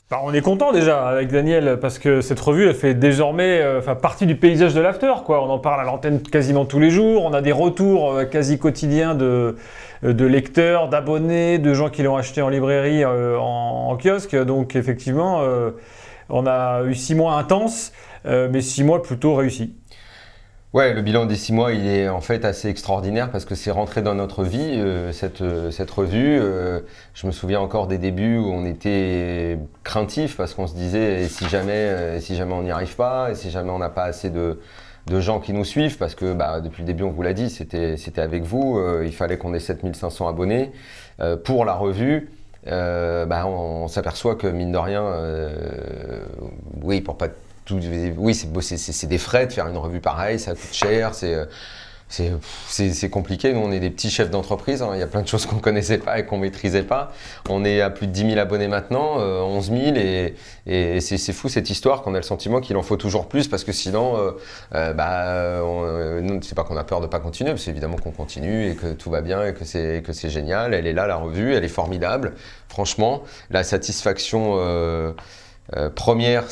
Bah, on est content déjà avec Daniel parce que cette revue elle fait désormais partie du paysage de l'after quoi. On en parle à l'antenne quasiment tous les jours, on a des retours quasi quotidiens de lecteurs, d'abonnés, de gens qui l'ont acheté en librairie, en kiosque. Donc effectivement, on a eu 6 mois intenses, mais 6 mois plutôt réussis. Ouais, le bilan des 6 mois, il est en fait assez extraordinaire parce que c'est rentré dans notre vie, cette revue. Je me souviens encore des débuts où on était craintif parce qu'on se disait et si jamais on n'y arrive pas, et si jamais on n'a pas assez de gens qui nous suivent, parce que depuis le début, on vous l'a dit, c'était avec vous, il fallait qu'on ait 7500 abonnés pour la revue. On s'aperçoit que mine de rien, oui, pour pas oui, c'est des frais de faire une revue pareille, ça coûte cher, c'est compliqué. Nous, on est des petits chefs d'entreprise, hein. Il y a plein de choses qu'on ne connaissait pas et qu'on ne maîtrisait pas. On est à plus de 10 000 abonnés maintenant, 11 000, et c'est fou cette histoire qu'on a le sentiment qu'il en faut toujours plus parce que sinon, c'est pas qu'on a peur de ne pas continuer, parce évidemment qu'on continue et que tout va bien et que c'est génial. Elle est là, la revue, elle est formidable. Franchement, la satisfaction. Première,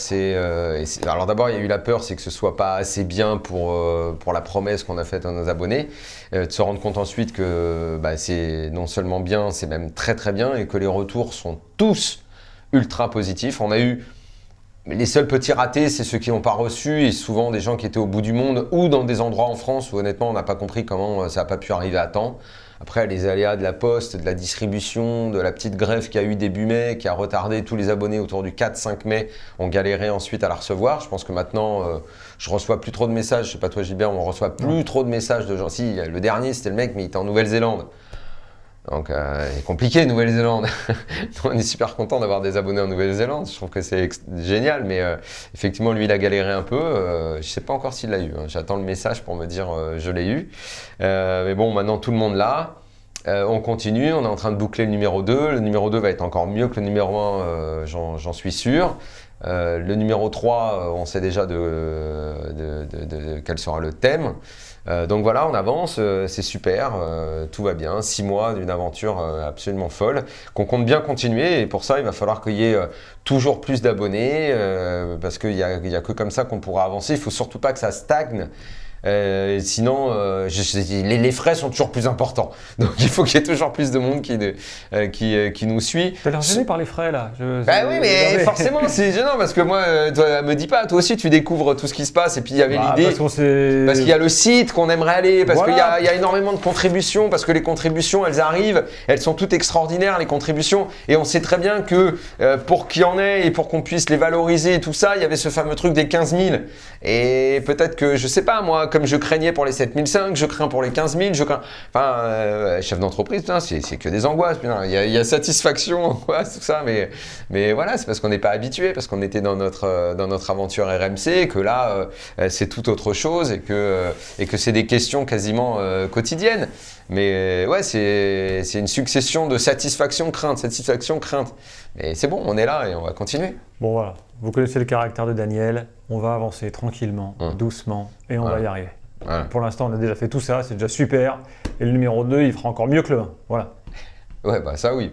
alors d'abord il y a eu la peur, c'est que ce soit pas assez bien pour la promesse qu'on a faite à nos abonnés, de se rendre compte ensuite que c'est non seulement bien, c'est même très très bien et que les retours sont tous ultra positifs. On a eu les seuls petits ratés, c'est ceux qui n'ont pas reçu et souvent des gens qui étaient au bout du monde ou dans des endroits en France où honnêtement on n'a pas compris comment ça n'a pas pu arriver à temps. Après, les aléas de la poste, de la distribution, de la petite grève qu'il y a eu début mai, qui a retardé tous les abonnés autour du 4-5 mai, on galérait ensuite à la recevoir. Je pense que maintenant, je reçois plus trop de messages. Je sais pas toi, Gilbert, on reçoit plus trop de messages de gens. Si, le dernier, c'était le mec, mais il était en Nouvelle-Zélande. Donc, c'est compliqué, Nouvelle-Zélande. On est super content d'avoir des abonnés en Nouvelle-Zélande. Je trouve que c'est génial, mais effectivement, lui, il a galéré un peu. Je ne sais pas encore s'il l'a eu, hein. J'attends le message pour me dire je l'ai eu. Mais bon, maintenant, tout le monde l'a. On continue, on est en train de boucler le numéro 2. Le numéro 2 va être encore mieux que le numéro 1, j'en suis sûr. Le numéro 3, on sait déjà quel sera le thème. Donc voilà, on avance, c'est super, tout va bien. 6 mois d'une aventure absolument folle, qu'on compte bien continuer. Et pour ça, il va falloir qu'il y ait toujours plus d'abonnés, parce qu'il y a que comme ça qu'on pourra avancer. Il ne faut surtout pas que ça stagne. Sinon, les frais sont toujours plus importants. Donc, il faut qu'il y ait toujours plus de monde qui nous suit. T'as l'air gêné par les frais, là. Oui, mais forcément, c'est gênant parce que moi, toi, me dis pas, toi aussi, tu découvres tout ce qui se passe. Et puis, il y avait l'idée. Parce qu'il y a le site qu'on aimerait aller, parce qu'il y a énormément de contributions, parce que les contributions, elles arrivent, elles sont toutes extraordinaires, les contributions. Et on sait très bien que pour qu'il y en ait et pour qu'on puisse les valoriser et tout ça, il y avait ce fameux truc des 15 000. Et peut-être que, je sais pas, moi, comme je craignais pour les 7005, je crains pour les 15 000, chef d'entreprise, putain, c'est que des angoisses, putain. Il y a satisfaction, angoisse, tout ça, mais voilà, c'est parce qu'on n'est pas habitué, parce qu'on était dans notre aventure RMC, que là, c'est tout autre chose et que c'est des questions quasiment quotidiennes. Mais ouais, c'est une succession de satisfaction, crainte. Mais c'est bon, on est là et on va continuer. Bon voilà, vous connaissez le caractère de Daniel, on va avancer tranquillement, doucement, et on va y arriver. Voilà. Pour l'instant, on a déjà fait tout ça, c'est déjà super. Et le numéro 2, il fera encore mieux que le 1. Voilà. Ouais, ça oui.